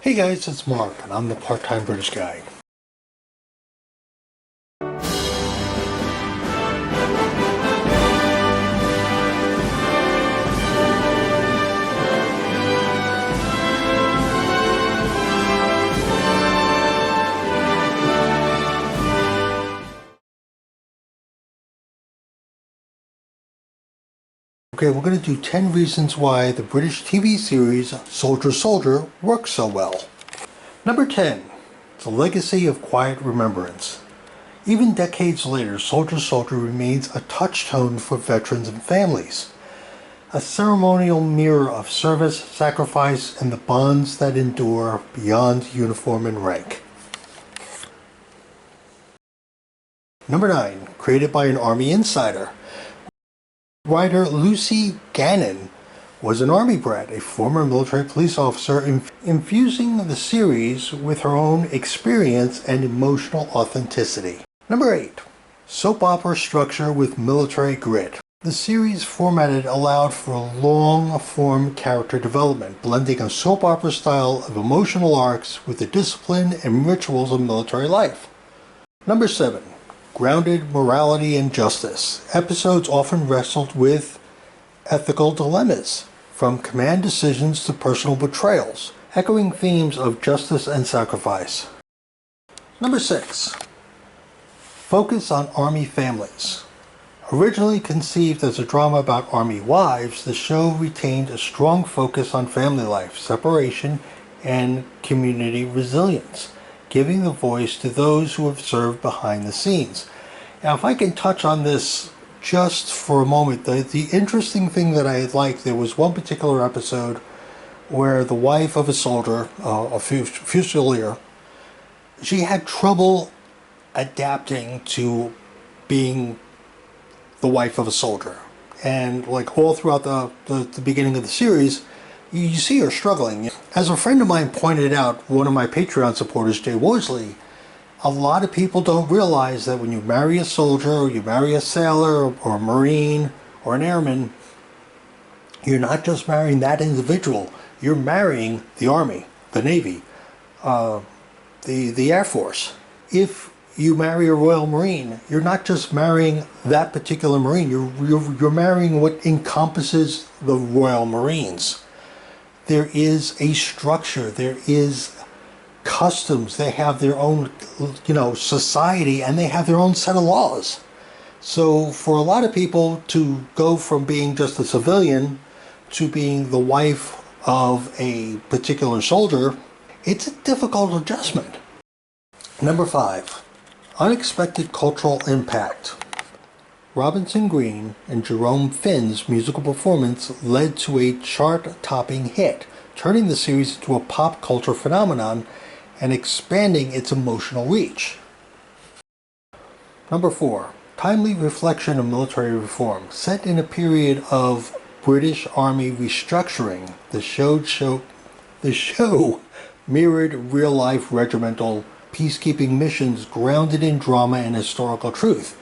Hey guys, it's Mark, and I'm the part-time British guy. Okay, we're going to do 10 reasons why the British TV series Soldier Soldier works so well. Number 10. The legacy of quiet remembrance. Even decades later, Soldier Soldier remains a touchstone for veterans and families. A ceremonial mirror of service, sacrifice, and the bonds that endure beyond uniform and rank. Number 9. Created by an Army insider. Writer Lucy Gannon was an Army brat, a former military police officer, infusing the series with her own experience and emotional authenticity. Number 8. Soap opera structure with military grit. The series formatted allowed for long-form character development, blending a soap opera style of emotional arcs with the discipline and rituals of military life. Number 7. Grounded morality and justice. Episodes often wrestled with ethical dilemmas, from command decisions to personal betrayals, echoing themes of justice and sacrifice. Number 6. Focus on Army families. Originally conceived as a drama about Army wives, the show retained a strong focus on family life, separation, and community resilience, giving the voice to those who have served behind the scenes. Now, if I can touch on this just for a moment, the interesting thing that I liked, there was one particular episode where the wife of a soldier, a fusilier, she had trouble adapting to being the wife of a soldier. And like all throughout the beginning of the series, you see her struggling. As a friend of mine pointed out, one of my Patreon supporters, Jay Worsley, a lot of people don't realize that when you marry a soldier, or you marry a sailor, or a Marine, or an airman, you're not just marrying that individual. You're marrying the Army, the Navy, the Air Force. If you marry a Royal Marine, you're not just marrying that particular Marine. You're marrying what encompasses the Royal Marines. There is a structure. There is customs. They have their own, society, and they have their own set of laws. So for a lot of people to go from being just a civilian to being the wife of a particular soldier, it's a difficult adjustment. Number 5. Unexpected cultural impact. Robinson Green and Jerome Finn's musical performance led to a chart-topping hit, turning the series into a pop culture phenomenon and expanding its emotional reach. Number 4. Timely reflection of military reform. Set in a period of British Army restructuring, the show mirrored real-life regimental peacekeeping missions grounded in drama and historical truth.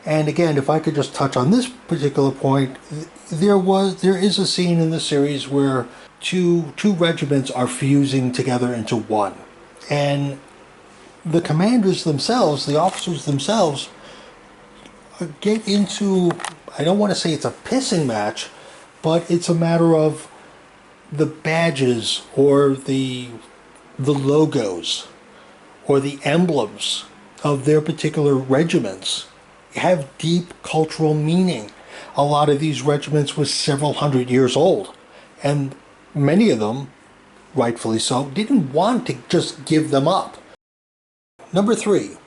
And again, if I could just touch on this particular point, there is a scene in the series where two regiments are fusing together into one. And the commanders themselves, the officers themselves, get into, I don't want to say it's a pissing match, but it's a matter of the badges or the logos or the emblems of their particular regiments have deep cultural meaning. A lot of these regiments were several hundred years old, and many of them, rightfully so, didn't want to just give them up. Number 3.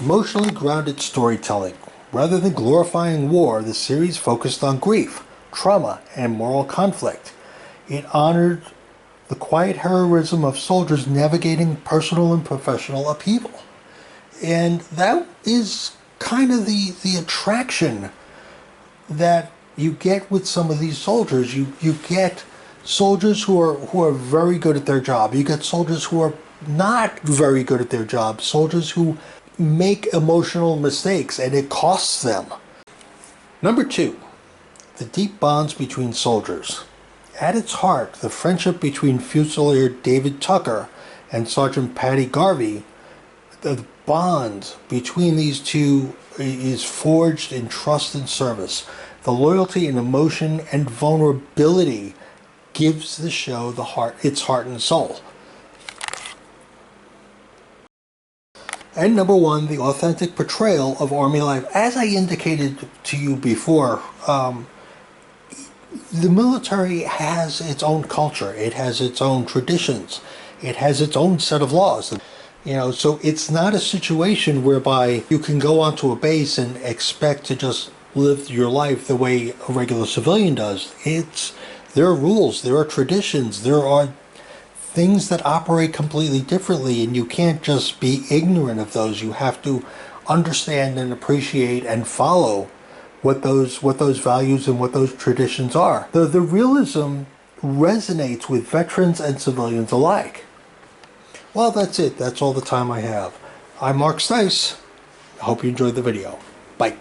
Emotionally grounded storytelling. Rather than glorifying war, the series focused on grief, trauma, and moral conflict. It honored the quiet heroism of soldiers navigating personal and professional upheaval. And that is kind of the attraction that you get with some of these soldiers. You get soldiers who are very good at their job. You get soldiers who are not very good at their job. Soldiers who make emotional mistakes and it costs them. Number 2. The deep bonds between soldiers. At its heart, the friendship between Fusilier David Tucker and Sergeant Paddy Garvey, the bond between these two is forged in trust and service. The loyalty and emotion and vulnerability gives the show its heart and soul. And number one, the authentic portrayal of Army life. As I indicated to you before, the military has its own culture. It has its own traditions. It has its own set of laws. You know, so it's not a situation whereby you can go onto a base and expect to just live your life the way a regular civilian does. There are rules, there are traditions, there are things that operate completely differently, and you can't just be ignorant of those. You have to understand and appreciate and follow what those values and what those traditions are. The realism resonates with veterans and civilians alike. Well, that's it. That's all the time I have. I'm Mark Stise. I hope you enjoyed the video. Bye.